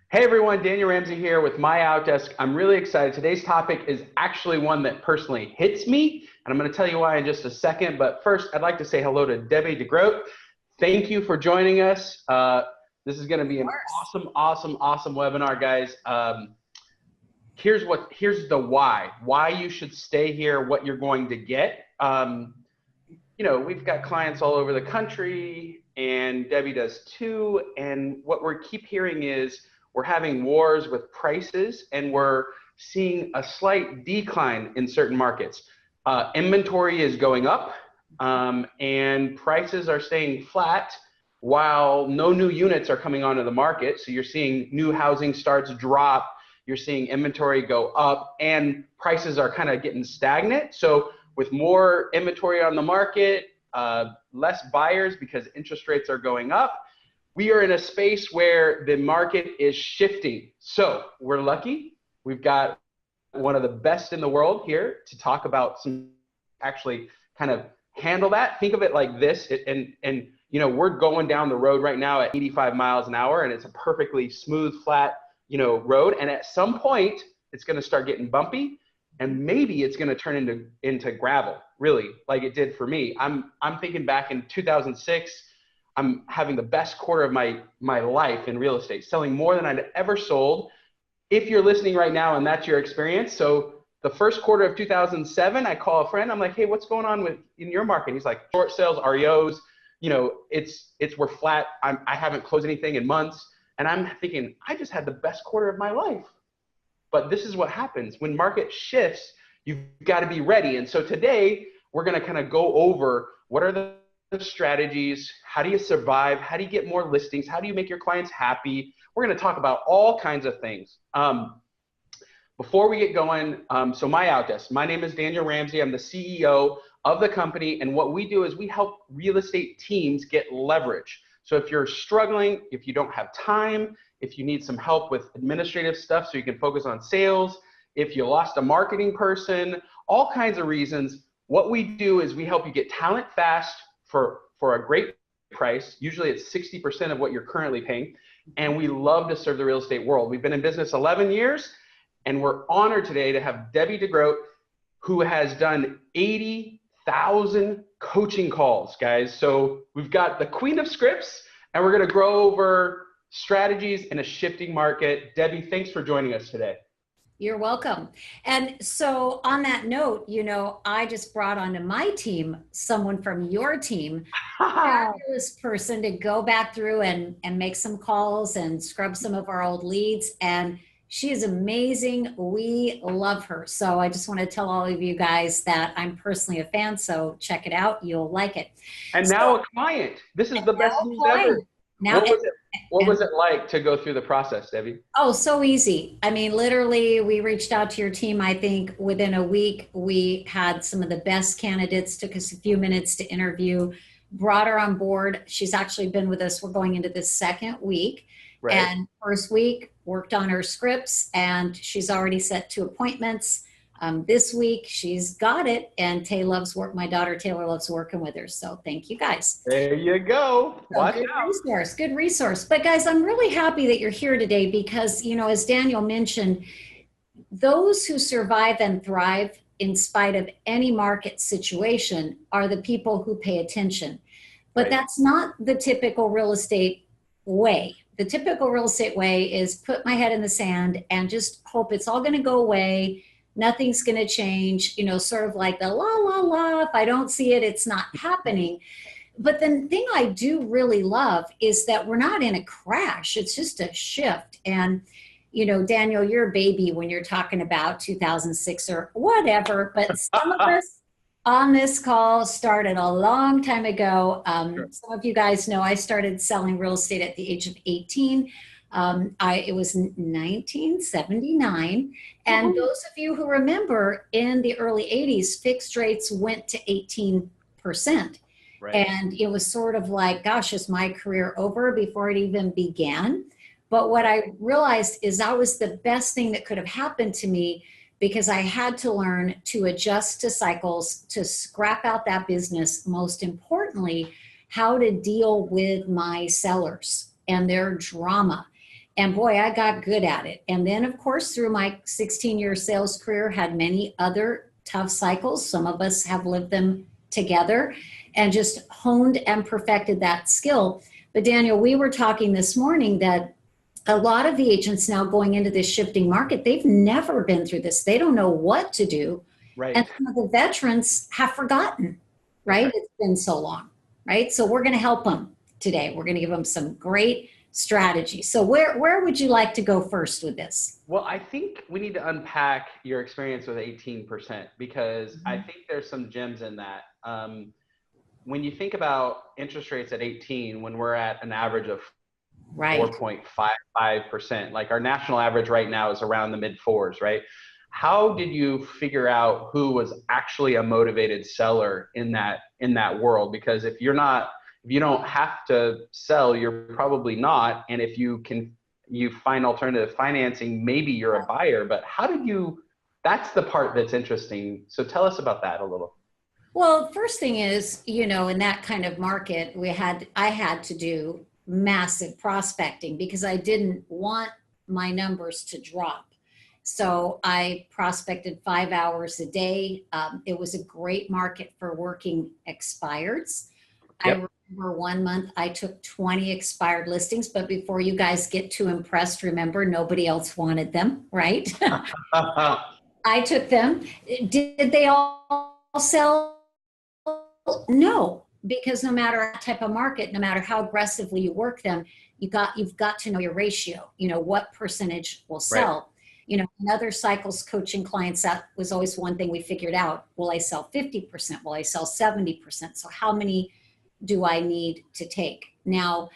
Hey everyone, Daniel Ramsey here with MyOutDesk. I'm really excited. Today's topic is actually one that personally hits me, and I'm going to tell you why in just a second. But first, I'd like to say hello to Debbie de Grote. Thank you for joining us. This is going to be an awesome webinar, guys. Here's the why you should stay here, what you're going to get. We've got clients all over the country, and Debbie does too. And what we keep hearing is we're having wars with prices, and we're seeing a slight decline in certain markets. Inventory is going up, and prices are staying flat while no new units are coming onto the market. So you're seeing new housing starts drop, you're seeing inventory go up, and prices are kind of getting stagnant. So with more inventory on the market, less buyers because interest rates are going up, we are in a space where the market is shifting. So we're lucky. We've got one of the best in the world here to talk about some actually kind of handle that. Think of it like this, we're going down the road right now at 85 miles an hour, and it's a perfectly smooth, flat, road. And at some point, it's going to start getting bumpy, and maybe it's going to turn into gravel, really, like it did for me. I'm thinking back in 2006. I'm having the best quarter of my life in real estate, selling more than I'd ever sold. If you're listening right now and that's your experience, so the first quarter of 2007, I call a friend. I'm like, hey, what's going on in your market? He's like, short sales, REOs, we're flat. I haven't closed anything in months. And I'm thinking, I just had the best quarter of my life. But this is what happens when market shifts. You've got to be ready. And so today we're going to kind of go over what are the strategies, how do you survive, how do you get more listings, how do you make your clients happy. We're going to talk about all kinds of things. Before we get going, so MyOutDesk, my name is Daniel Ramsey. I'm the CEO of the company, and what we do is we help real estate teams get leverage. So if you're struggling, if you don't have time, if you need some help with administrative stuff so you can focus on sales, if you lost a marketing person, all kinds of reasons, what we do is we help you get talent fast for a great price. Usually it's 60% of what you're currently paying. And we love to serve the real estate world. We've been in business 11 years, and we're honored today to have Debbie de Grote, who has done 80,000 coaching calls, guys. So we've got the queen of scripts, and we're going to grow over strategies in a shifting market. Debbie, thanks for joining us today. You're welcome. And so on that note, I just brought onto my team someone from your team, a fabulous person to go back through and make some calls and scrub some of our old leads. And she is amazing. We love her. So I just want to tell all of you guys that I'm personally a fan. So check it out. You'll like it. And now a client. This is the best news ever. Now, what was it like to go through the process, Debbie? Oh, so easy. I mean, literally, we reached out to your team. I think within a week, we had some of the best candidates, took us a few minutes to interview, brought her on board. She's actually been with us. We're going into the second week. Right. And first week, worked on her scripts, and she's already set 2 appointments. This week, she's got it, and my daughter Taylor loves working with her. So thank you guys. There you go. Good resource. But guys, I'm really happy that you're here today because, as Daniel mentioned, those who survive and thrive in spite of any market situation are the people who pay attention. But that's not the typical real estate way. The typical real estate way is put my head in the sand and just hope it's all going to go away. Nothing's going to change, sort of like the la, la, la. If I don't see it, it's not happening. But the thing I do really love is that we're not in a crash. It's just a shift. And, Daniel, you're a baby when you're talking about 2006 or whatever. But some of us on this call started a long time ago. Sure. Some of you guys know I started selling real estate at the age of 18. It was 1979. And those of you who remember, in the early 80s, fixed rates went to 18%. Right. And it was sort of like, gosh, is my career over before it even began? But what I realized is that was the best thing that could have happened to me, because I had to learn to adjust to cycles, to scrap out that business. Most importantly, how to deal with my sellers and their drama. And boy, I got good at it. And then, of course, through my 16-year sales career, had many other tough cycles. Some of us have lived them together and just honed and perfected that skill. But Daniel, we were talking this morning that a lot of the agents now going into this shifting market, they've never been through this. They don't know what to do. Right. And some of the veterans have forgotten, right? It's been so long, right? So we're going to help them today. We're going to give them some great strategy. So where would you like to go first with this? Well, I think we need to unpack your experience with 18% because I think there's some gems in that. When you think about interest rates at 18, when we're at an average of 4.55%, like our national average right now is around the mid fours, right? How did you figure out who was actually a motivated seller in that world? Because if you don't have to sell, you're probably not. And if you find alternative financing, maybe you're a buyer, but that's the part that's interesting. So tell us about that a little. Well, first thing is, in that kind of market, I had to do massive prospecting because I didn't want my numbers to drop. So I prospected 5 hours a day. It was a great market for working expireds. Yep. I remember 1 month I took 20 expired listings, but before you guys get too impressed, remember nobody else wanted them, right? I took them. Did they all sell? No, because no matter what type of market, no matter how aggressively you work them, you've got to know your ratio, what percentage will sell. Right. In other cycles coaching clients, that was always one thing we figured out. Will I sell 50%? Will I sell 70%? So how many do I need to take? Now,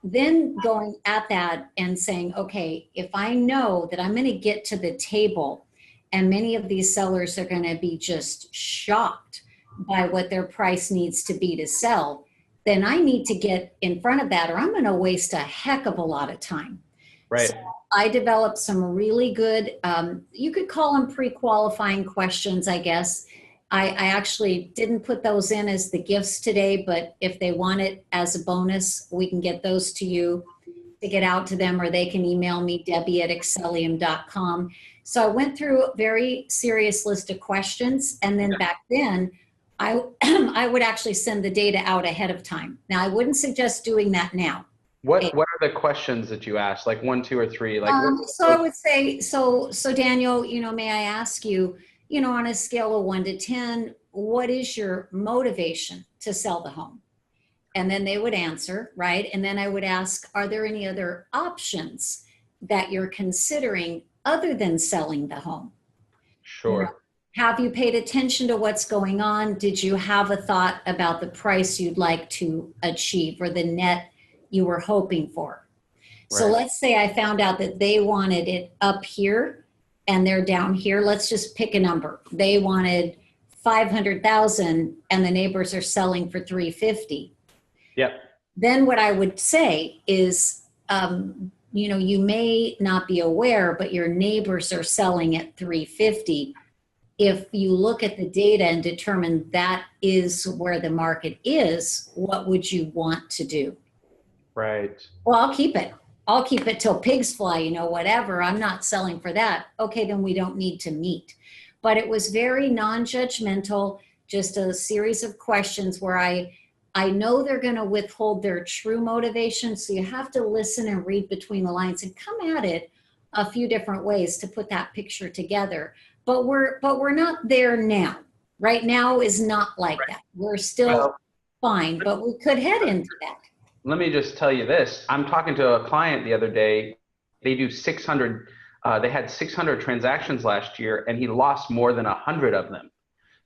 then going at that and saying, okay, if I know that I'm going to get to the table and many of these sellers are going to be just shocked by what their price needs to be to sell, then I need to get in front of that or I'm going to waste a heck of a lot of time. Right. So I developed some really good, you could call them pre-qualifying questions, I guess. I actually didn't put those in as the gifts today, but if they want it as a bonus, we can get those to you to get out to them, or they can email me, Debbie@Excelleum.com. So I went through a very serious list of questions. And then back then, I would actually send the data out ahead of time. Now, I wouldn't suggest doing that now. What are the questions that you asked? Like 1, 2, or 3? So I would say, so Daniel, may I ask you, on a scale of 1 to 10, what is your motivation to sell the home? And then they would answer, right? And then I would ask, are there any other options that you're considering other than selling the home? Sure. Have you paid attention to what's going on? Did you have a thought about the price you'd like to achieve or the net you were hoping for? Right. So let's say I found out that they wanted it up here and they're down here. Let's just pick a number. They wanted 500,000 and the neighbors are selling for 350. Yep. Then what I would say is, you may not be aware, but your neighbors are selling at 350. If you look at the data and determine that is where the market is, what would you want to do? Right. Well, I'll keep it. I'll keep it till pigs fly, whatever. I'm not selling for that. Okay, then we don't need to meet. But it was very non-judgmental, just a series of questions where I know they're going to withhold their true motivation. So you have to listen and read between the lines and come at it a few different ways to put that picture together. But we're not there now. Right now is not like that. We're still fine, but we could head into that. Let me just tell you this. I'm talking to a client the other day. They do 600. They had 600 transactions last year, and he lost more than 100 of them.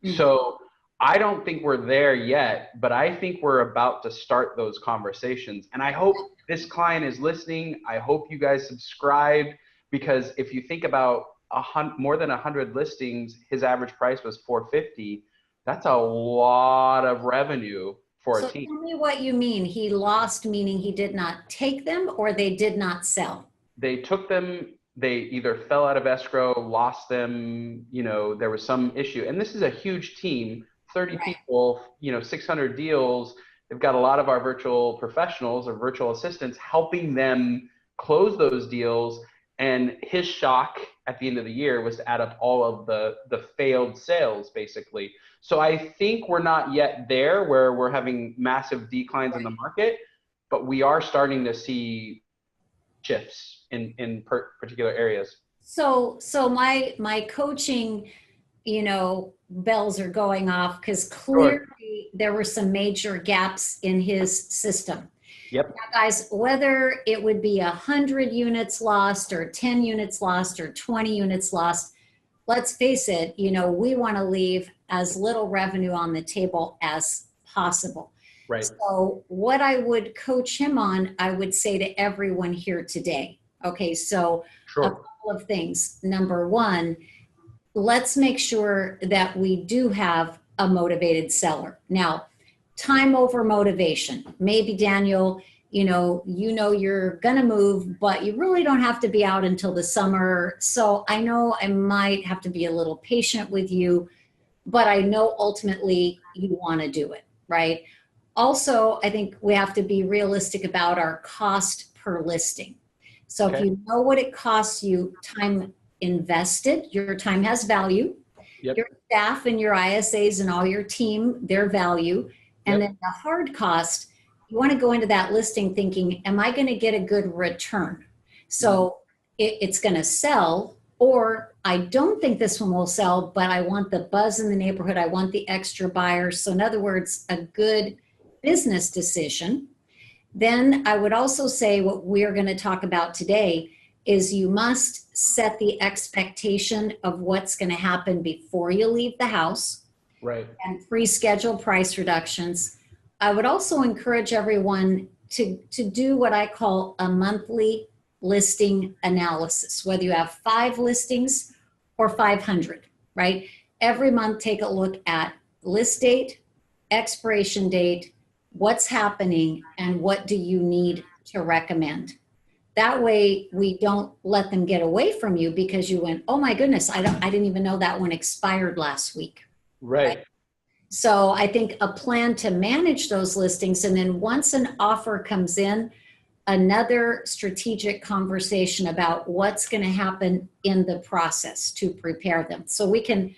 Mm-hmm. So I don't think we're there yet, but I think we're about to start those conversations. And I hope this client is listening. I hope you guys subscribe, because if you think about more than 100 listings, his average price was $450. That's a lot of revenue for a team. So tell me what you mean. He lost, meaning he did not take them or they did not sell? They took them. They either fell out of escrow, lost them, there was some issue. And this is a huge team, 30 people, 600 deals. They've got a lot of our virtual professionals or virtual assistants helping them close those deals. And his shock at the end of the year was to add up all of the failed sales, basically. So I think we're not yet there where we're having massive declines in the market, but we are starting to see shifts in particular areas. So my coaching, bells are going off because clearly there were some major gaps in his system. Yep. Now, guys, whether it would be 100 units lost or 10 units lost or 20 units lost, let's face it, we want to leave as little revenue on the table as possible. Right. So what I would coach him on, I would say to everyone here today. Okay, so Sure. A couple of things. Number one, let's make sure that we do have a motivated seller. Now, time over motivation. Maybe Daniel, you're gonna move, but you really don't have to be out until the summer. So I know I might have to be a little patient with you, but I know ultimately you want to do it, right? Also, I think we have to be realistic about our cost per listing. So if you know what it costs you, time invested, your time has value. Yep. Your staff and your ISAs and all your team, their value. And then the hard cost, you want to go into that listing thinking, am I going to get a good return? So it's going to sell, or I don't think this one will sell, but I want the buzz in the neighborhood. I want the extra buyers. So in other words, a good business decision. Then I would also say what we're going to talk about today is you must set the expectation of what's going to happen before you leave the house. Right. And pre-schedule price reductions. I would also encourage everyone to do what I call a monthly listing analysis, whether you have 5 listings or 500, right? Every month, take a look at list date, expiration date, what's happening, and what do you need to recommend. That way we don't let them get away from you because you went, oh my goodness, I didn't even know that one expired last week. Right. So I think a plan to manage those listings, and then once an offer comes in, another strategic conversation about what's going to happen in the process to prepare them. So we can,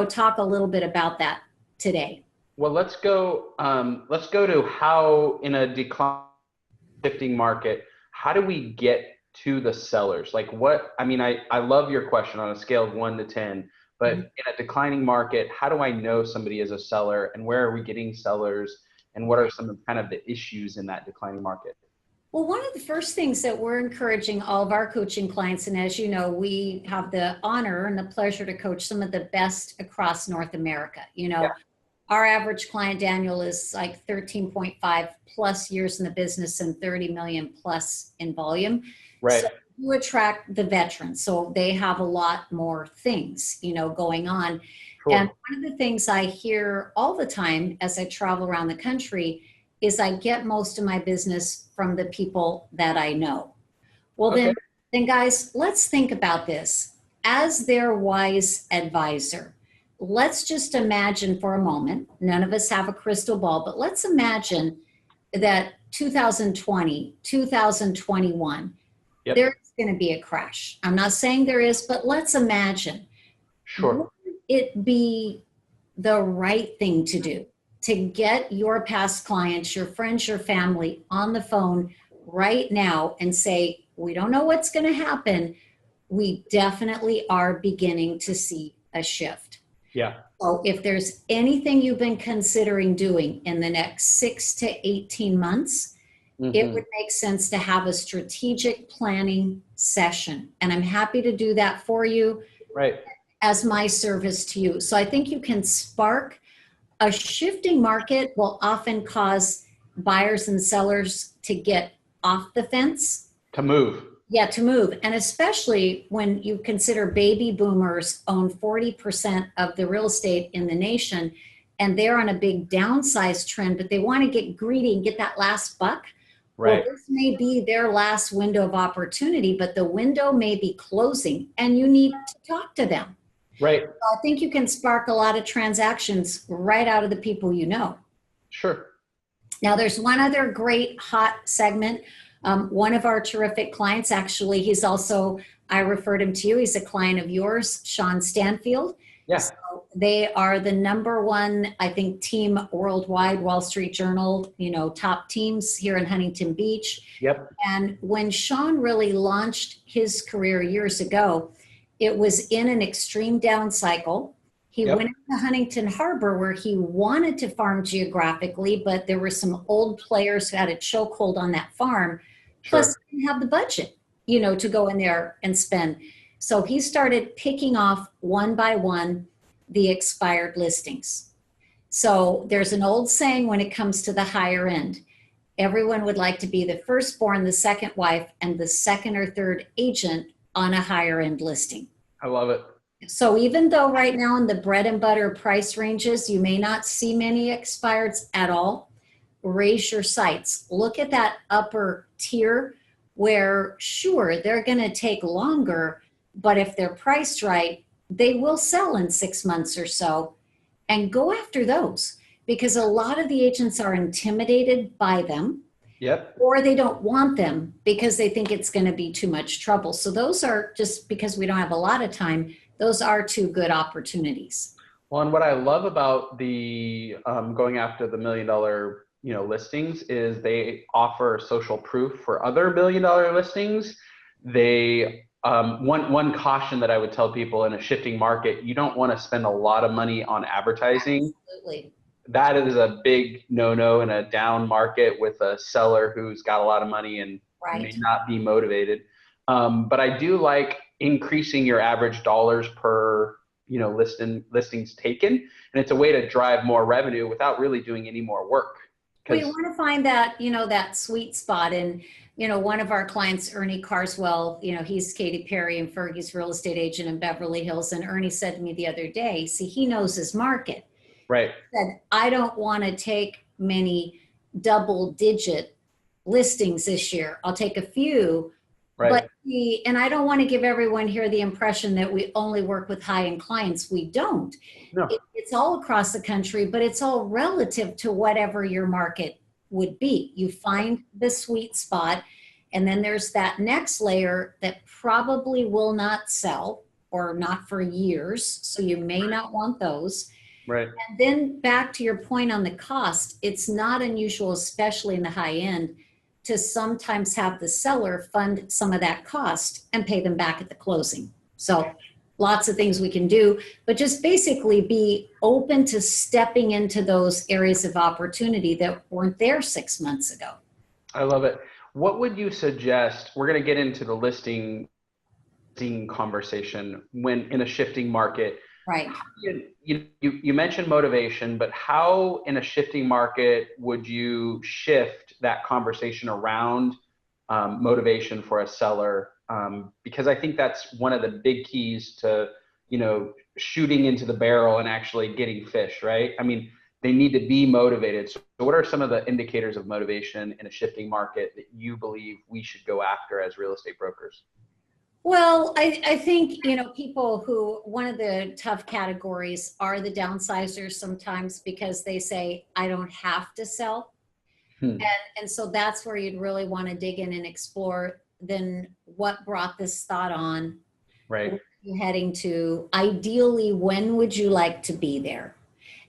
talk a little bit about that today. Well, let's go to how in a decline shifting market, how do we get to the sellers? Like I love your question on a scale of 1 to 10. But in a declining market, how do I know somebody is a seller, and where are we getting sellers, and what are some of kind of the issues in that declining market? Well, one of the first things that we're encouraging all of our coaching clients, and as you know, we have the honor and the pleasure to coach some of the best across North America. Our average client, Daniel, is like 13.5 plus years in the business and 30 million plus in volume. Right. So you attract the veterans, so they have a lot more things, going on. Sure. And one of the things I hear all the time as I travel around the country is I get most of my business from the people that I know. Well, then guys, let's think about this. As their wise advisor, let's just imagine for a moment, none of us have a crystal ball, but let's imagine that 2020, 2021, there's going to be a crash. I'm not saying there is, but let's imagine. Sure. Would it be the right thing to do to get your past clients, your friends, your family on the phone right now and say, we don't know what's going to happen. We definitely are beginning to see a shift. Yeah. So if there's anything you've been considering doing in the next 6 to 18 months, it would make sense to have a strategic planning session. And I'm happy to do that for you as my service to you. So I think you can spark a shifting market will often cause buyers and sellers to get off the fence. To move. Yeah, to move. And especially when you consider baby boomers own 40% of the real estate in the nation, and they're on a big downsize trend, but they want to get greedy and get that last buck. Right. Well, this may be their last window of opportunity, but the window may be closing and you need to talk to them. Right. So I think you can spark a lot of transactions right out of the people you know. Sure. Now, there's one other great hot segment. One of our terrific clients, actually, he's also, I referred him to you, he's a client of yours, Sean Stanfield. Yeah. So they are the number one, I think, team worldwide, Wall Street Journal, top teams here in Huntington Beach. Yep. And when Sean really launched his career years ago, it was in an extreme down cycle. He went to Huntington Harbor where he wanted to farm geographically, but there were some old players who had a chokehold on that farm. Sure. Plus, he didn't have the budget, to go in there and spend. So he started picking off one by one the expired listings. So there's an old saying when it comes to the higher end. Everyone would like to be the firstborn, the second wife, and the second or third agent on a higher end listing. I love it. So even though right now in the bread and butter price ranges, you may not see many expireds at all, raise your sights. Look at that upper tier where, sure, they're going to take longer, but if they're priced right, they will sell in 6 months or so, and go after those, because a lot of the agents are intimidated by them. Yep. Or they don't want them because they think it's going to be too much trouble. So those are, just because we don't have a lot of time, those are two good opportunities. Well, and what I love about the going after the $1 million listings is they offer social proof for other $1 million listings. They one caution that I would tell people in a shifting market, you don't want to spend a lot of money on advertising. Absolutely. That is a big no-no in a down market with a seller who's got a lot of money and may not be motivated. But I do like increasing your average dollars per listings taken, and it's a way to drive more revenue without really doing any more work. We want to find that that sweet spot. And one of our clients, Ernie Carswell, he's Katy Perry and Fergie's real estate agent in Beverly Hills, and Ernie said to me the other day, see, he knows his market. Right. He said, I don't want to take many double-digit listings this year. I'll take a few. Right. And I don't want to give everyone here the impression that we only work with high-end clients. We don't. No. It's all across the country, but it's all relative to whatever your market would be. You find the sweet spot, and then there's that next layer that probably will not sell or not for years, so you may not want those. Right. And then back to your point on the cost, it's not unusual, especially in the high end, to sometimes have the seller fund some of that cost and pay them back at the closing. So lots of things we can do, but just basically be open to stepping into those areas of opportunity that weren't there 6 months ago. I love it. What would you suggest? We're going to get into the listing conversation when in a shifting market. Right. You mentioned motivation, but how in a shifting market would you shift that conversation around motivation for a seller? Because I think that's one of the big keys to, shooting into the barrel and actually getting fish, right? I mean, they need to be motivated. So what are some of the indicators of motivation in a shifting market that you believe we should go after as real estate brokers? Well, I think, people who, one of the tough categories are the downsizers sometimes, because they say, I don't have to sell. And so that's where you'd really want to dig in and explore then what brought this thought on. Right. Where are you heading to? Ideally, when would you like to be there?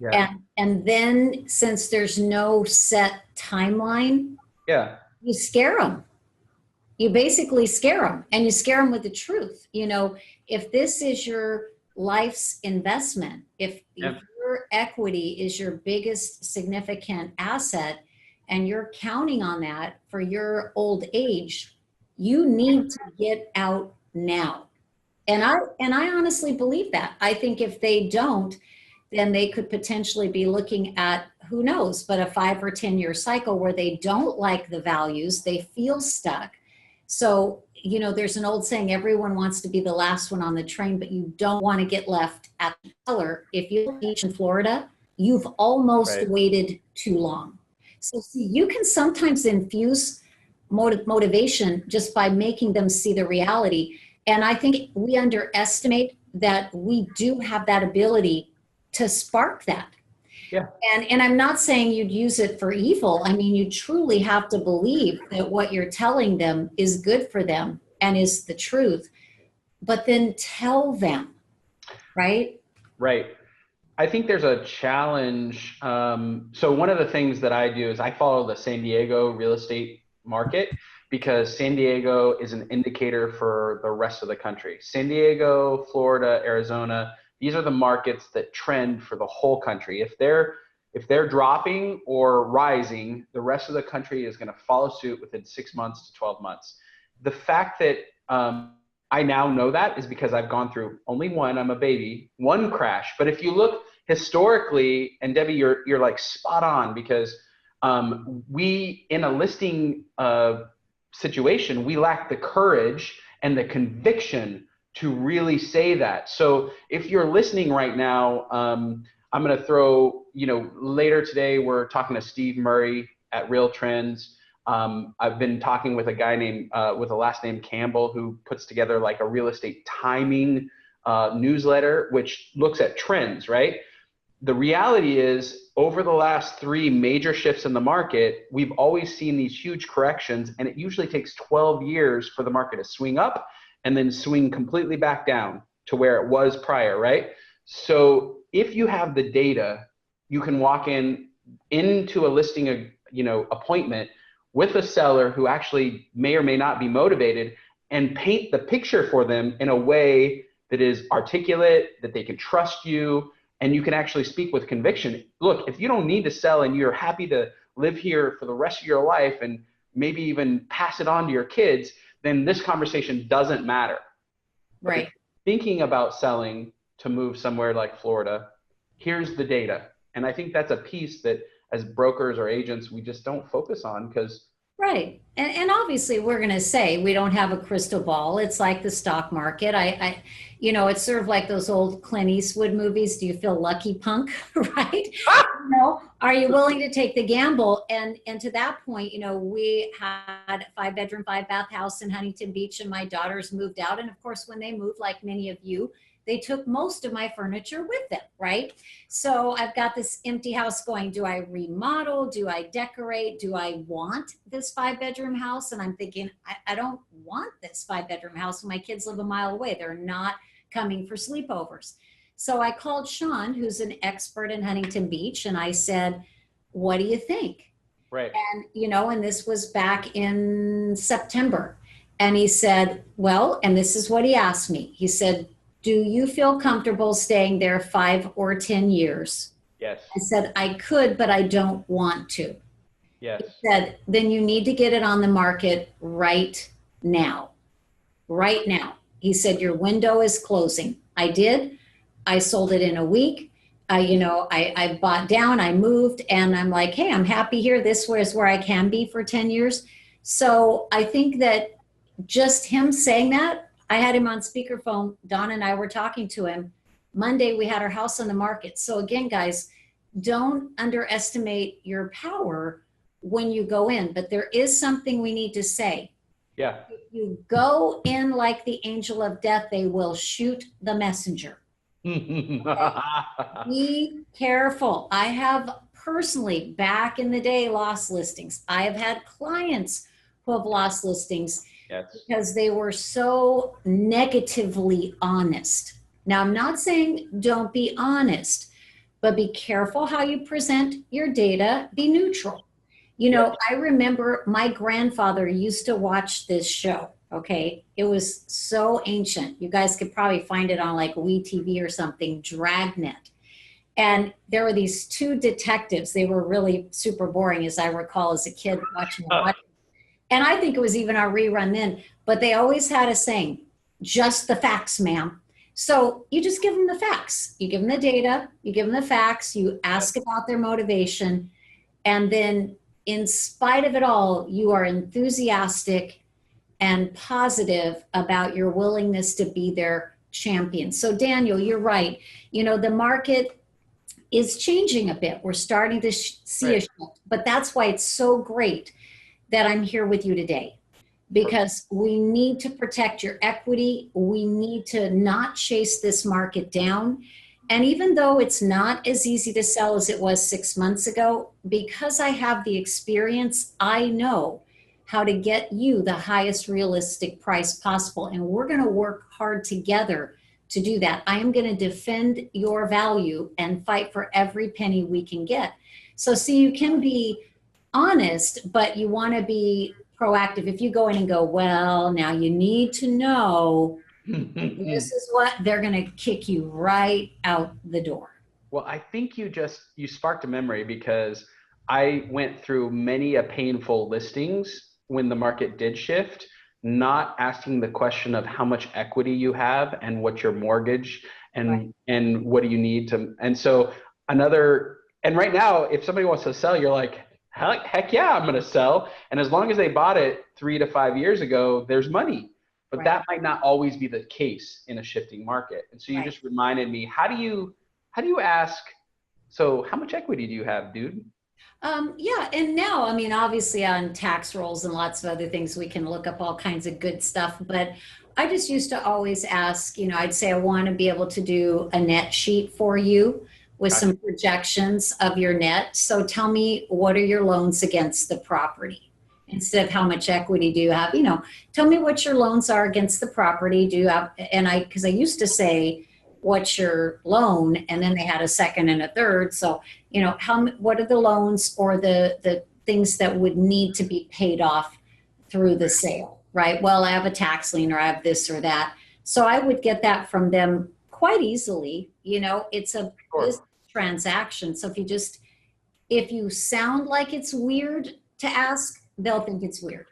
Yeah. And then, since there's no set timeline, you scare them. You basically scare them, and you scare them with the truth. If this is your life's investment, if your equity is your biggest significant asset, and you're counting on that for your old age, you need to get out now. And I honestly believe that. I think if they don't, then they could potentially be looking at, who knows, but a 5 or 10 year cycle where they don't like the values, they feel stuck. So, there's an old saying, everyone wants to be the last one on the train, but you don't want to get left at the cellar. If you teach in Florida, you've almost waited too long. So see, you can sometimes infuse motivation just by making them see the reality. And I think we underestimate that we do have that ability to spark that. Yeah. And I'm not saying you'd use it for evil. I mean, you truly have to believe that what you're telling them is good for them and is the truth, but then tell them, right? Right. I think there's a challenge. So one of the things that I do is I follow the San Diego real estate market because San Diego is an indicator for the rest of the country. San Diego, Florida, Arizona, these are the markets that trend for the whole country. If they're dropping or rising, the rest of the country is going to follow suit within 6 months to 12 months. The fact that I now know that is because I've gone through only one, I'm a baby, one crash. But if you look historically, and Debbie, you're like spot on, because we, in a listing situation, we lack the courage and the conviction to really say that. So if you're listening right now, I'm going to throw, later today, we're talking to Steve Murray at Real Trends. I've been talking with a guy named, with a last name Campbell, who puts together like a real estate timing newsletter, which looks at trends, right? The reality is, over the last 3 major shifts in the market, we've always seen these huge corrections, and it usually takes 12 years for the market to swing up and then swing completely back down to where it was prior, right? So if you have the data, you can walk into a listing, appointment with a seller who actually may or may not be motivated, and paint the picture for them in a way that is articulate, that they can trust you, and you can actually speak with conviction. Look, if you don't need to sell and you're happy to live here for the rest of your life and maybe even pass it on to your kids, then this conversation doesn't matter. Right. Thinking about selling to move somewhere like Florida, here's the data. And I think that's a piece that as brokers or agents, we just don't focus on because. Right. And obviously we're going to say we don't have a crystal ball. It's like the stock market. It's sort of like those old Clint Eastwood movies. Do you feel lucky, punk? Right. Are you willing to take the gamble? And to that point, we had a 5-bedroom, 5-bath house in Huntington Beach, and my daughters moved out. And of course, when they moved, like many of you, they took most of my furniture with them, right? So I've got this empty house going, do I remodel? Do I decorate? Do I want this 5-bedroom house? And I'm thinking, I don't want this 5-bedroom house when my kids live a mile away. They're not coming for sleepovers. So I called Sean, who's an expert in Huntington Beach, and I said, what do you think? Right. And, and this was back in September. And he said, well, and this is what he asked me. He said, do you feel comfortable staying there 5 or 10 years? Yes. I said, I could, but I don't want to. Yes. He said, then you need to get it on the market right now. Right now. He said, your window is closing. I did. I sold it in a week. I bought down, I moved, and I'm like, hey, I'm happy here. This is where I can be for 10 years. So I think that just him saying that, I had him on speakerphone. Don and I were talking to him. Monday, we had our house on the market. So again, guys, don't underestimate your power when you go in. But there is something we need to say. Yeah. If you go in like the angel of death, they will shoot the messenger. Okay? Be careful. I have personally, back in the day, lost listings. I have had clients who have lost listings. Yes. Because they were so negatively honest. Now, I'm not saying don't be honest, but be careful how you present your data. Be neutral. I remember my grandfather used to watch this show. Okay. It was so ancient. You guys could probably find it on like WeTV or something, Dragnet. And there were these 2 detectives. They were really super boring, as I recall, as a kid watching them. And I think it was even our rerun then, but they always had a saying, just the facts, ma'am. So you just give them the facts. You give them the data, you give them the facts, you ask about their motivation. And then in spite of it all, you are enthusiastic and positive about your willingness to be their champion. So Daniel, you're right. The market is changing a bit. We're starting to see a shift, but that's why it's so great that I'm here with you today, because we need to protect your equity. We need to not chase this market down. And even though it's not as easy to sell as it was 6 months ago, because I have the experience, I know how to get you the highest realistic price possible. And we're going to work hard together to do that. I am going to defend your value and fight for every penny we can get. So see, you can be honest, but you want to be proactive. If you go in and go, well, now you need to know this is what, they're going to kick you right out the door. Well, I think you sparked a memory, because I went through many a painful listings when the market did shift, not asking the question of how much equity you have and what's your mortgage and what do you need to, and so and right now, if somebody wants to sell, you're like, heck yeah, I'm going to sell. And as long as they bought it 3 to 5 years ago, there's money. But that might not always be the case in a shifting market. And so you just reminded me, how do you ask, so how much equity do you have, dude? Yeah, and now, I mean, obviously on tax rolls and lots of other things, we can look up all kinds of good stuff. But I just used to always ask, I'd say I want to be able to do a net sheet for you with some projections of your net. So tell me, what are your loans against the property? Instead of how much equity do you have, tell me what your loans are against the property. Do you have, because I used to say, what's your loan? And then they had a second and a third. So, what are the loans or the things that would need to be paid off through the sale, right? Well, I have a tax lien, or I have this or that. So I would get that from them quite easily. It's a business transaction. So if you sound like it's weird to ask, they'll think it's weird.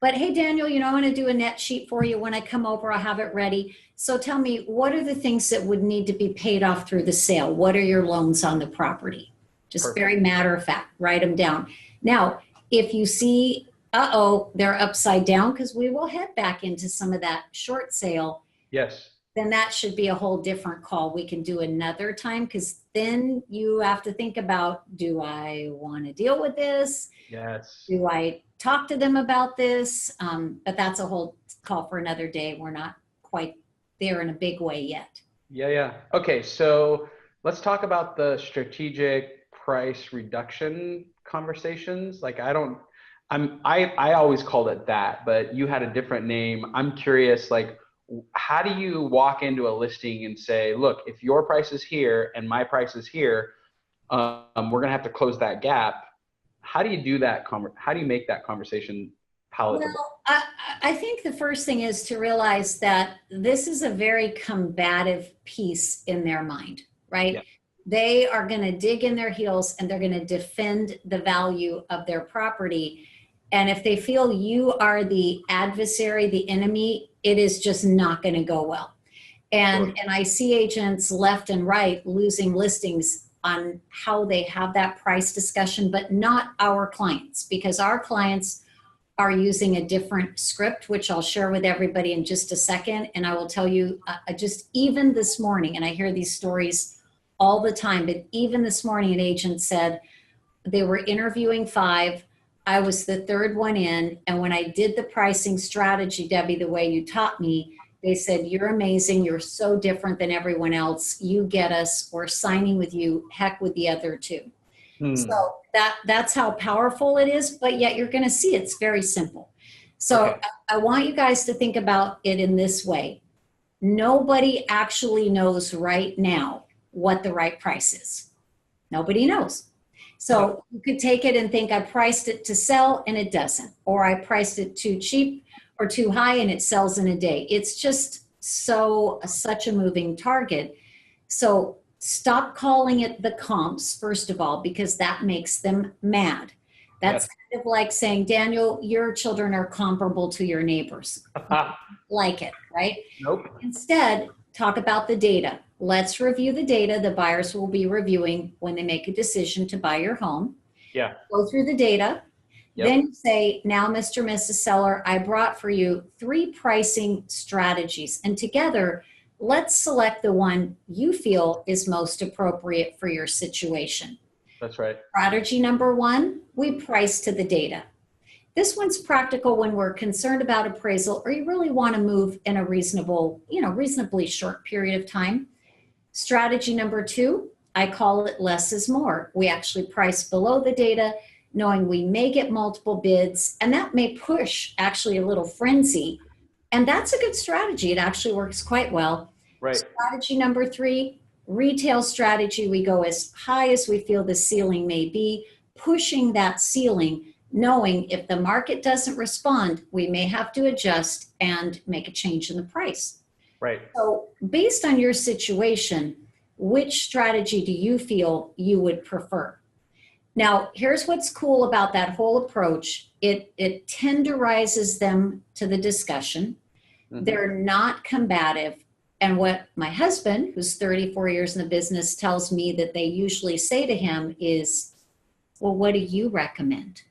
But hey, Daniel, I'm going to do a net sheet for you when I come over. I'll have it ready. So tell me, what are the things that would need to be paid off through the sale? What are your loans on the property? Just very matter of fact, write them down. Now, if you see, they're upside down, because we will head back into some of that short sale. Yes. Then that should be a whole different call. We can do another time, because then you have to think about, do I want to deal with this? Yes. Do I talk to them about this? But that's a whole call for another day. We're not quite there in a big way yet. Yeah. Okay, so let's talk about the strategic price reduction conversations. Like I always called it that, but you had a different name. I'm curious, like, how do you walk into a listing and say, look, if your price is here and my price is here, we're going to have to close that gap. How do you do that? How do you make that conversation palatable? Well, I think the first thing is to realize that this is a very combative piece in their mind, right? Yeah. They are going to dig in their heels and they're going to defend the value of their property. And if they feel you are the adversary, the enemy, it is just not going to go well. And I see agents left and right losing listings on how they have that price discussion, but not our clients, because our clients are using a different script, which I'll share with everybody in just a second. And I will tell you, just even this morning, and I hear these stories all the time, but even this morning, an agent said they were interviewing 5. I was the 3rd one in. And when I did the pricing strategy, Debbie, the way you taught me, they said, you're amazing. You're so different than everyone else. You get us. We're signing with you. Heck with the other 2. So that's how powerful it is, but yet you're going to see it's very simple. So I want you guys to think about it in this way. Nobody actually knows right now what the right price is. Nobody knows. So you could take it and think, I priced it to sell and it doesn't, or I priced it too cheap or too high and it sells in a day. It's just such a moving target. So stop calling it the comps, first of all, because that makes them mad. That's kind of like saying, Daniel, your children are comparable to your neighbors. Like it, right? Nope. Instead, talk about the data. Let's review the data the buyers will be reviewing when they make a decision to buy your home. Yeah. Go through the data. Then you say, now, Mr. and Mrs. Seller, I brought for you 3 pricing strategies. And together, let's select the one you feel is most appropriate for your situation. That's right. Strategy number 1, we price to the data. This one's practical when we're concerned about appraisal or you really want to move in a reasonably short period of time. Strategy number 2, I call it less is more. We actually price below the data, knowing we may get multiple bids, and that may push actually a little frenzy. And that's a good strategy. It actually works quite well. Right. Strategy number 3, retail strategy. We go as high as we feel the ceiling may be, pushing that ceiling, knowing if the market doesn't respond, we may have to adjust and make a change in the price. Right. So based on your situation, which strategy do you feel you would prefer? Now, here's what's cool about that whole approach. It tenderizes them to the discussion. Mm-hmm. They're not combative. And what my husband, who's 34 years in the business, tells me that they usually say to him is, well, what do you recommend?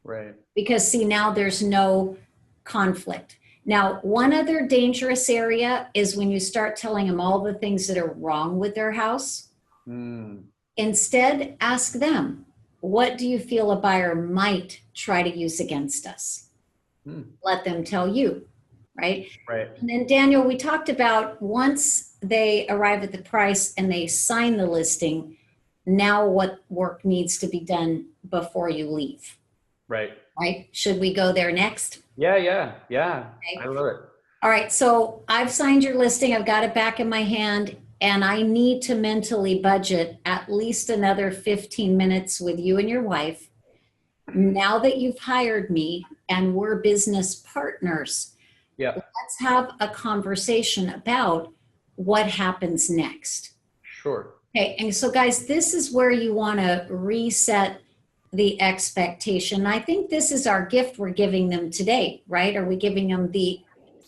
Right. Because see, now there's no conflict. Now, one other dangerous area is when you start telling them all the things that are wrong with their house. Instead, ask them, what do you feel a buyer might try to use against us? Let them tell you, right? Right. And then Daniel, we talked about once they arrive at the price and they sign the listing, now what work needs to be done before you leave? Right. Right? Should we go there next? Yeah. Okay. I love it. All right. So I've signed your listing. I've got it back in my hand, and I need to mentally budget at least another 15 minutes with you and your wife. Now that you've hired me and we're business partners, let's have a conversation about what happens next. Sure. Okay. And so guys, this is where you want to reset the expectation. I think this is our gift we're giving them today, right? Are we giving them the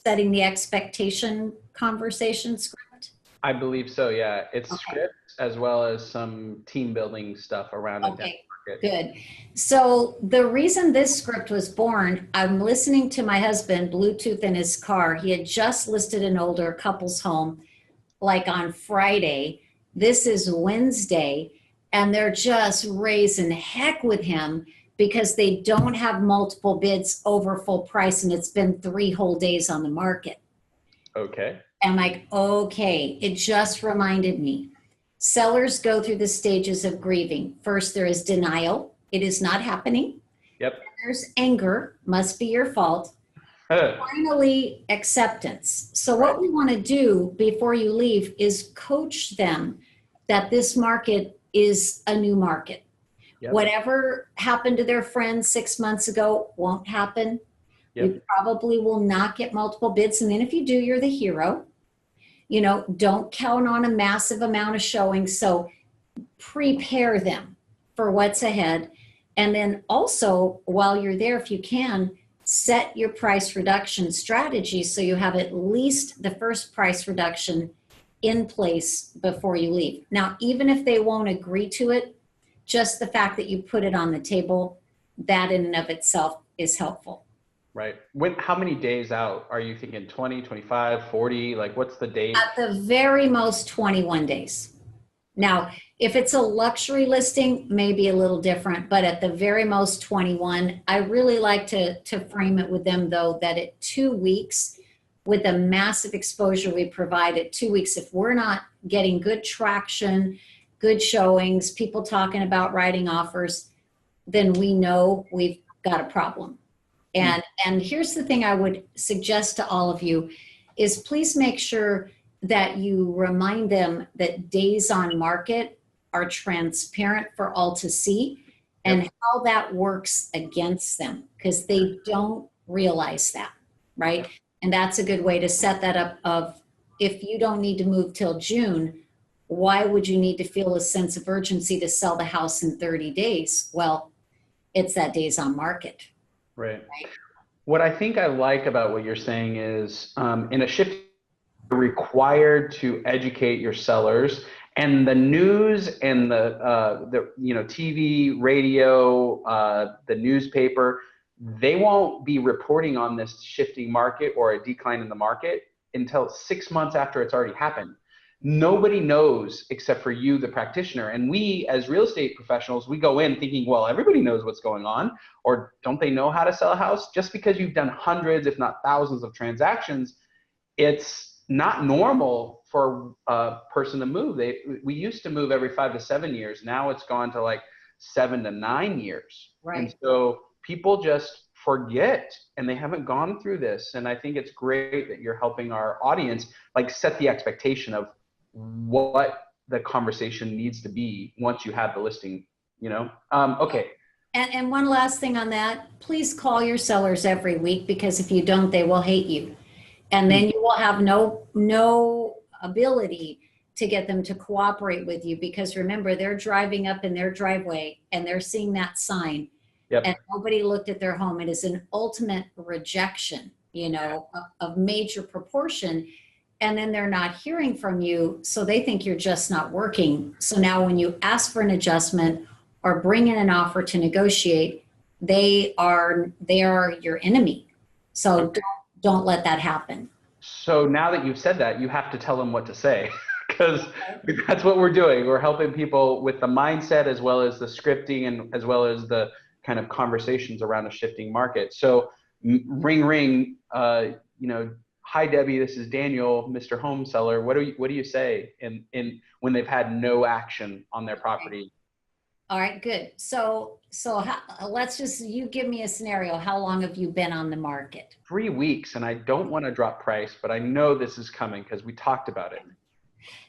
setting the expectation conversation script? I believe so, yeah. It's script as well as some team building stuff around it. Okay, good. So the reason this script was born, I'm listening to my husband, Bluetooth in his car. He had just listed an older couple's home like on Friday. This is Wednesday. And they're just raising heck with him because they don't have multiple bids over full price, and it's been 3 whole days on the market. Okay. I'm like, okay, it just reminded me. Sellers go through the stages of grieving. First, there is denial. It is not happening. Yep. There's anger, must be your fault. Finally, acceptance. So what we want to do before you leave is coach them that this market is a new market. Yep. Whatever happened to their friends 6 months ago won't happen. Yep. You probably will not get multiple bids. And then if you do, you're the hero. You know, don't count on a massive amount of showing. So prepare them for what's ahead. And then also, while you're there, if you can, set your price reduction strategy so you have at least the first price reduction in place before you leave. Now, even if they won't agree to it, just the fact that you put it on the table, that in and of itself is helpful. Right. How many days out are you thinking? 20, 25, 40? Like what's the date? At the very most 21 days. Now, if it's a luxury listing, maybe a little different, but at the very most 21. I really like to frame it with them though, that at 2 weeks, with the massive exposure we provide at 2 weeks, if we're not getting good traction, good showings, people talking about writing offers, then we know we've got a problem. And here's the thing I would suggest to all of you is please make sure that you remind them that days on market are transparent for all to see and how that works against them, because they don't realize that, right? And that's a good way to set that up of, if you don't need to move till June, why would you need to feel a sense of urgency to sell the house in 30 days? Well, it's that days on market. Right. What I think I like about what you're saying is in a shift, you're required to educate your sellers, and the news and the TV, radio, the newspaper, they won't be reporting on this shifting market or a decline in the market until 6 months after it's already happened. Nobody knows except for you, the practitioner. And we, as real estate professionals, we go in thinking, well, everybody knows what's going on, or don't they know how to sell a house? Just because you've done hundreds, if not thousands of transactions, it's not normal for a person to move. We used to move every 5 to 7 years. Now it's gone to like 7 to 9 years. Right. And so people just forget, and they haven't gone through this. And I think it's great that you're helping our audience like set the expectation of what the conversation needs to be once you have the listing, you know? Okay. And one last thing on that, please call your sellers every week, because if you don't, they will hate you. And then you will have no ability to get them to cooperate with you, because remember, they're driving up in their driveway and they're seeing that sign. Yep. And nobody looked at their home. It is an ultimate rejection, you know, of major proportion. And then they're not hearing from you. So they think you're just not working. So now when you ask for an adjustment or bring in an offer to negotiate, they are your enemy. So don't let that happen. So now that you've said that, you have to tell them what to say, because that's what we're doing. We're helping people with the mindset, as well as the scripting, and as well as the kind of conversations around a shifting market. So ring, ring, you know, hi, Debbie, this is Daniel, Mr. Home Seller. What do you say in when they've had no action on their property? All right, good. So let's just, you give me a scenario. How long have you been on the market? 3 weeks, and I don't want to drop price, but I know this is coming because we talked about it.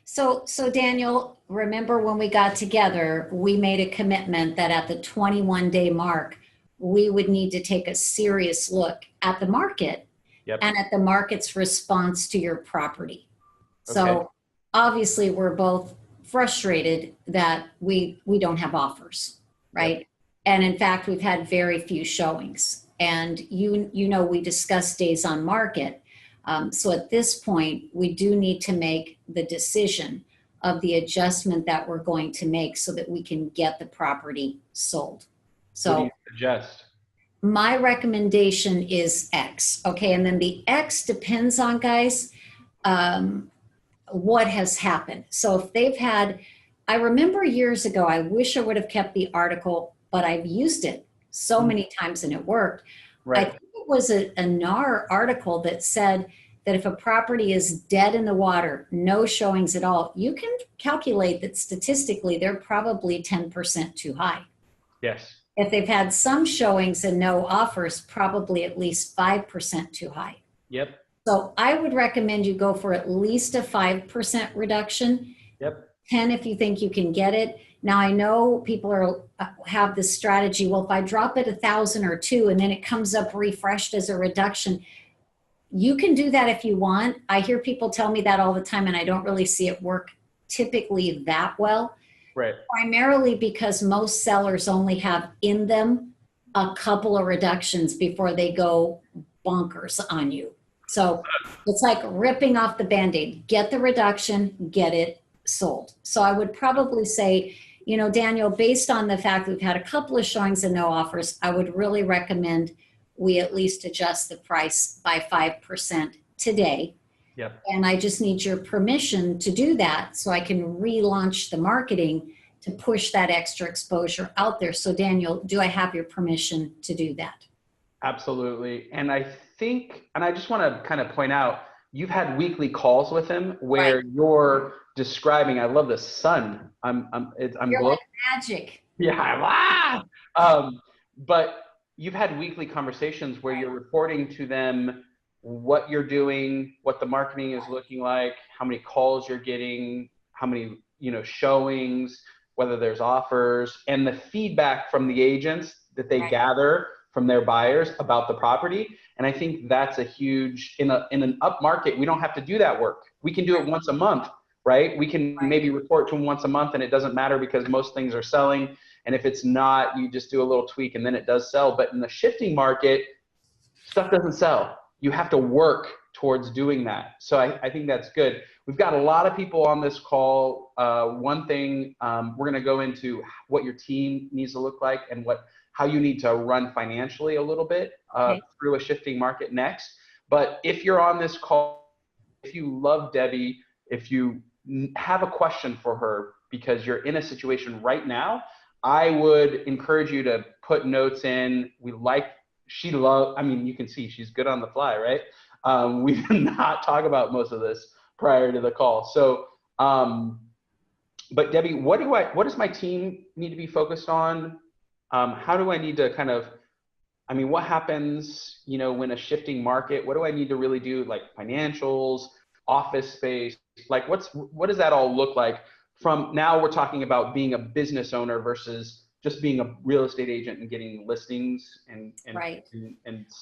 So Daniel, remember when we got together, we made a commitment that at the 21-day mark, we would need to take a serious look at the market. Yep. And at the market's response to your property. So Okay. obviously we're both frustrated that we don't have offers, right? Yep. And in fact, we've had very few showings. And you know, we discussed days on market. So at this point, we do need to make the decision of the adjustment that we're going to make so that we can get the property sold. So what do you suggest? My recommendation is X. Okay. And then the X depends on, guys, what has happened. So if they've had, I remember years ago, I wish I would have kept the article, but I've used it so many times and it worked. Right. I think it was a NAR article that said that if a property is dead in the water, no showings at all, you can calculate that statistically they're probably 10% too high. Yes. If they've had some showings and no offers, probably at least 5% too high. Yep. So I would recommend you go for at least a 5% reduction. Yep. 10 if you think you can get it. Now I know people have this strategy. Well, if I drop it 1,000 or 2 and then it comes up refreshed as a reduction, you can do that if you want. I hear people tell me that all the time, and I don't really see it work typically that well. Right. Primarily because most sellers only have in them a couple of reductions before they go bonkers on you. So it's like ripping off the Band-Aid. Get the reduction, get it sold. So I would probably say, you know, Daniel, based on the fact we've had a couple of showings and no offers, I would really recommend we at least adjust the price by 5% today. Yep. And I just need your permission to do that so I can relaunch the marketing to push that extra exposure out there. So Daniel, do I have your permission to do that? Absolutely. And I think, and I just want to kind of point out, you've had weekly calls with him where Right. You're describing, I love the sun. I'm You're like magic. Yeah. But you've had weekly conversations where you're reporting to them what you're doing, what the marketing is looking like, how many calls you're getting, how many, you know, showings, whether there's offers, and the feedback from the agents that they gather from their buyers about the property. And I think that's a huge, in an up market, we don't have to do that work. We can do it once a month, right? We can maybe report to them once a month and it doesn't matter because most things are selling. And if it's not, you just do a little tweak and then it does sell. But in the shifting market, stuff doesn't sell. You have to work towards doing that. So I think that's good. We've got a lot of people on this call. One thing, we're going to go into what your team needs to look like and how you need to run financially a little bit through a shifting market next. But if you're on this call, if you love Debbie, if you have a question for her because you're in a situation right now, I would encourage you to put notes in. We like I mean, you can see she's good on the fly, right? We did not talk about most of this prior to the call. So, but Debbie, what does my team need to be focused on? How do I need to kind of, I mean, what happens, you know, when a shifting market, what do I need to really do? Like financials, office space, like what does that all look like from now we're talking about being a business owner versus just being a real estate agent and getting listings and Right. and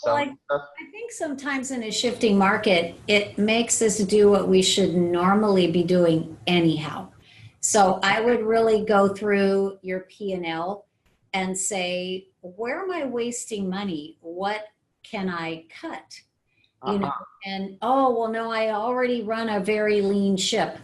Well, selling stuff? I think sometimes in a shifting market, it makes us do what we should normally be doing anyhow. So I would really go through your P&L and say, where am I wasting money? What can I cut? You know, and oh, well, no, I already run a very lean ship.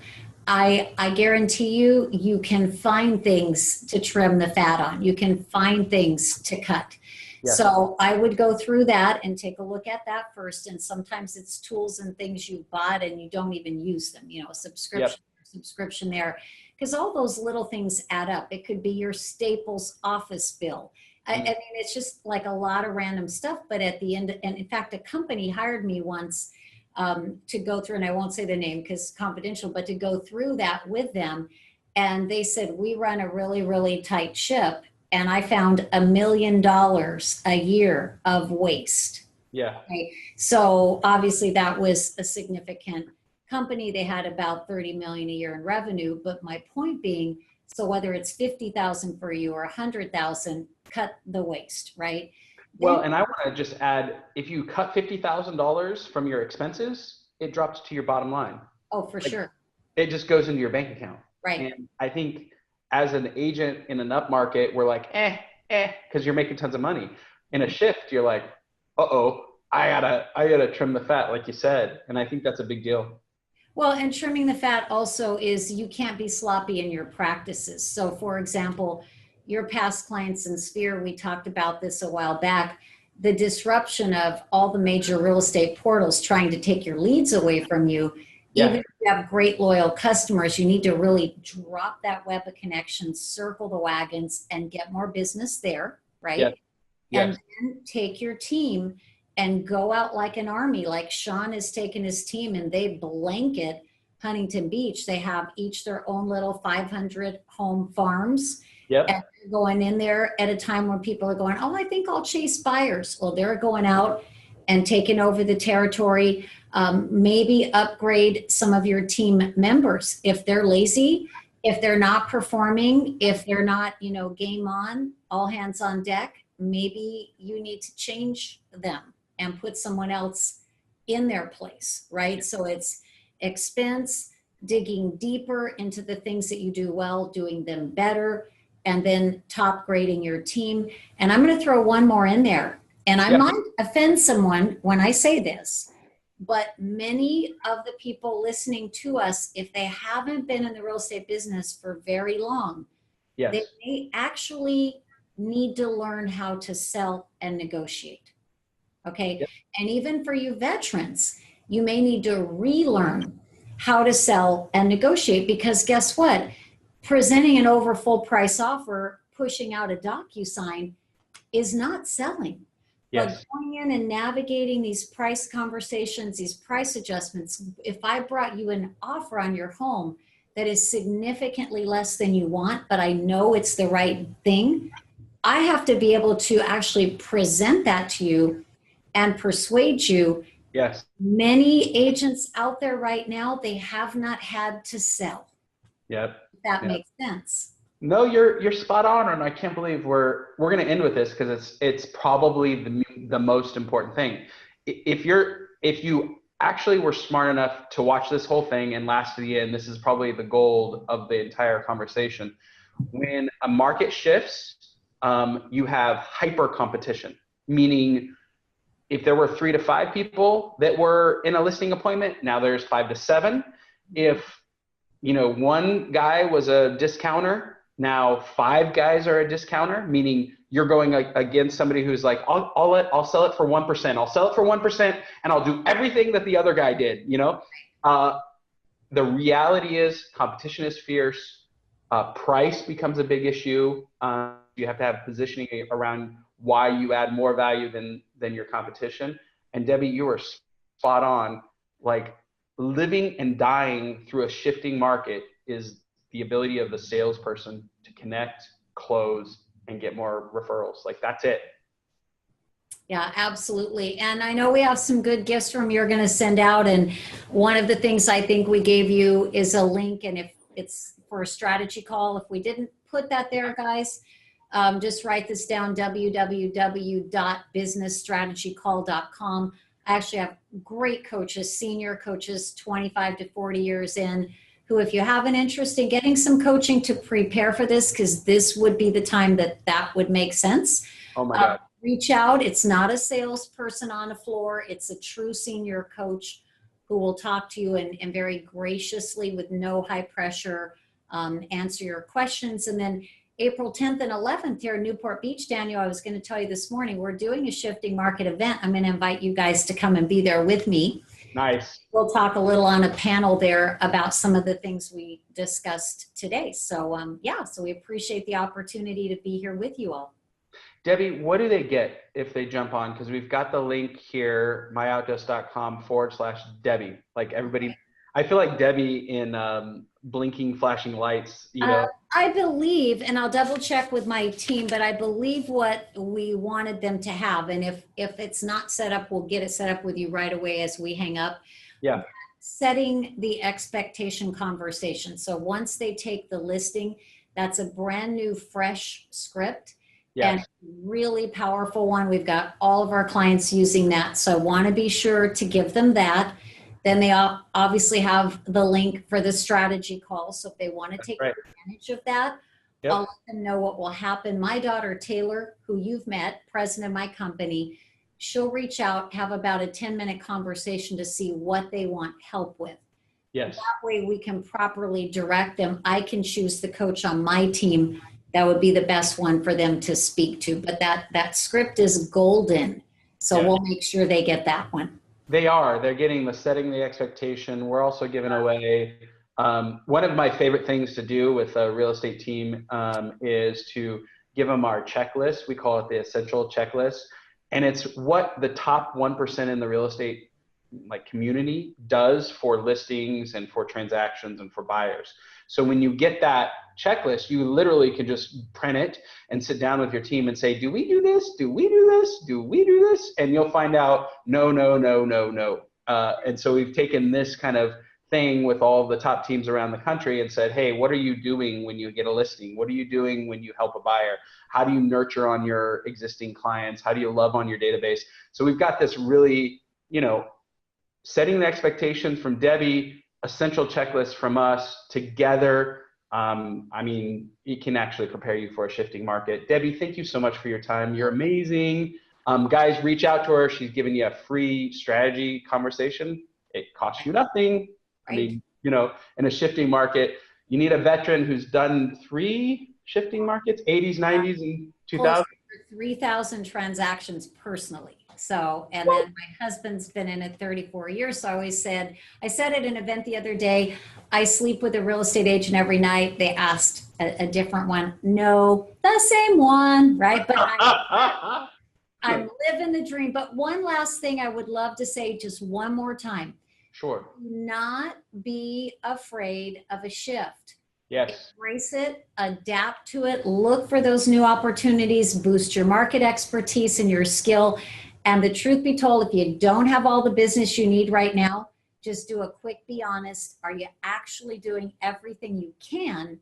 I guarantee you, you can find things to trim the fat on. You can find things to cut. Yes. So I would go through that and take a look at that first. And sometimes it's tools and things you bought and you don't even use them, you know, subscription there. Because all those little things add up. It could be your Staples office bill. I mean, it's just like a lot of random stuff, but at the end, and in fact, a company hired me once to go through, and I won't say the name because confidential, but to go through that with them. And they said, we run a really, really tight ship. And I found $1 million a year of waste. Yeah. Right? So obviously that was a significant company. They had about 30 million a year in revenue. But my point being, so whether it's 50,000 for you or 100,000, cut the waste, right? Well, and I want to just add, if you cut $50,000 from your expenses, it drops to your bottom line. Oh, for sure. It just goes into your bank account. Right. And I think as an agent in an up market, we're like, because you're making tons of money. In a shift, you're like, I gotta trim the fat, like you said. And I think that's a big deal. Well, and trimming the fat also is you can't be sloppy in your practices. So for example, your past clients in Sphere, we talked about this a while back, the disruption of all the major real estate portals trying to take your leads away from you. Yeah. Even if you have great loyal customers, you need to really drop that web of connections, circle the wagons, and get more business there, right? Yeah. Yeah. And then take your team and go out like an army, like Sean has taken his team and they blanket Huntington Beach. They have each their own little 500 home farms. Yep. And they're going in there at a time when people are going, oh, I think I'll chase buyers. Well, they're going out and taking over the territory. Maybe upgrade some of your team members if they're lazy, if they're not performing, if they're not, you know, game on, all hands on deck. Maybe you need to change them and put someone else in their place, right? So it's expense, digging deeper into the things that you do well, doing them better, and then top grading your team. And I'm going to throw one more in there. And I might offend someone when I say this, but many of the people listening to us, if they haven't been in the real estate business for very long, they may actually need to learn how to sell and negotiate. Okay. Yep. And even for you veterans, you may need to relearn how to sell and negotiate, because guess what? Presenting an over full price offer, pushing out a DocuSign is not selling. Yes. But going in and navigating these price conversations, these price adjustments, if I brought you an offer on your home that is significantly less than you want, but I know it's the right thing, I have to be able to actually present that to you and persuade you. Yes. Many agents out there right now, they have not had to sell. Yep. If that makes sense. No, you're spot on, and I can't believe we're going to end with this because it's probably the most important thing. If you actually were smart enough to watch this whole thing and last to the end, this is probably the gold of the entire conversation. When a market shifts, you have hyper competition, meaning if there were 3 to 5 people that were in a listing appointment, now there's 5 to 7. If one guy was a discounter, now 5 guys are a discounter, meaning you're going against somebody who's like, I'll sell it for 1%. I'll sell it for 1% and I'll do everything that the other guy did. The reality is competition is fierce. Price becomes a big issue. You have to have positioning around why you add more value than your competition. And Debbie, you are spot on. Like, living and dying through a shifting market is the ability of the salesperson to connect, close, and get more referrals. Like, that's it. Yeah, absolutely. And I know we have some good gifts from you're going to send out. And one of the things I think we gave you is a link. And if it's for a strategy call, if we didn't put that there, guys, just write this down, www.businessstrategycall.com. I actually have great coaches, senior coaches, 25 to 40 years in, who, if you have an interest in getting some coaching to prepare for this, because this would be the time that would make sense. Oh my God. Reach out. It's not a salesperson on the floor. It's a true senior coach who will talk to you and very graciously, with no high pressure, answer your questions. And then April 10th and 11th here in Newport Beach, Daniel, I was going to tell you this morning, we're doing a shifting market event. I'm going to invite you guys to come and be there with me. Nice. We'll talk a little on a panel there about some of the things we discussed today. So yeah, so we appreciate the opportunity to be here with you all. Debbie, what do they get if they jump on? Because we've got the link here, myoutdesk.com/Debbie. Like, everybody, I feel like Debbie in blinking, flashing lights, you know. I believe, and I'll double check with my team, but I believe what we wanted them to have. And if it's not set up, we'll get it set up with you right away as we hang up. Yeah. Setting the expectation conversation. So once they take the listing, that's a brand new, fresh script. Yes. And really powerful one. We've got all of our clients using that. So I want to be sure to give them that. Then they obviously have the link for the strategy call. So if they want to take advantage of that, yep. I'll let them know what will happen. My daughter, Taylor, who you've met, president of my company, she'll reach out, have about a 10-minute conversation to see what they want help with. Yes. That way we can properly direct them. I can choose the coach on my team that would be the best one for them to speak to. But that script is golden. So we'll make sure they get that one. They're getting the setting the expectation. We're also giving away, one of my favorite things to do with a real estate team is to give them our checklist. We call it the essential checklist. And it's what the top 1% in the real estate community does for listings and for transactions and for buyers. So when you get that checklist, you literally can just print it and sit down with your team and say, do we do this? Do we do this? Do we do this? And you'll find out, no, no, no, no, no. And so we've taken this kind of thing with all the top teams around the country and said, hey, what are you doing when you get a listing? What are you doing when you help a buyer? How do you nurture on your existing clients? How do you love on your database? So we've got this really, setting the expectations from Debbie, essential checklist from us together. It can actually prepare you for a shifting market. Debbie, thank you so much for your time. You're amazing. Guys, reach out to her. She's giving you a free strategy conversation. It costs you nothing. Right. In a shifting market, you need a veteran who's done 3 shifting markets, 80s, 90s, and 2000s. 3,000 transactions personally. So, and then my husband's been in it 34 years. So I said at an event the other day, I sleep with a real estate agent every night. They asked a different one. No, the same one, right? But I'm living the dream. But one last thing I would love to say just one more time. Sure. Do not be afraid of a shift. Yes. Embrace it, adapt to it, look for those new opportunities, boost your market expertise and your skill. And the truth be told, if you don't have all the business you need right now, just do a quick be honest. Are you actually doing everything you can?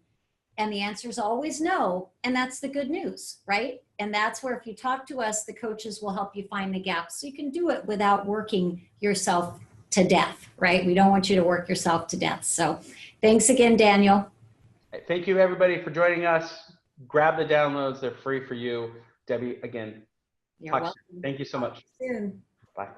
And the answer is always no. And that's the good news, right? And that's where if you talk to us, the coaches will help you find the gaps. So you can do it without working yourself to death, right? We don't want you to work yourself to death. So thanks again, Daniel. Thank you, everybody, for joining us. Grab the downloads. They're free for you. Debbie, again, You're welcome. thank you so much. Soon. Bye.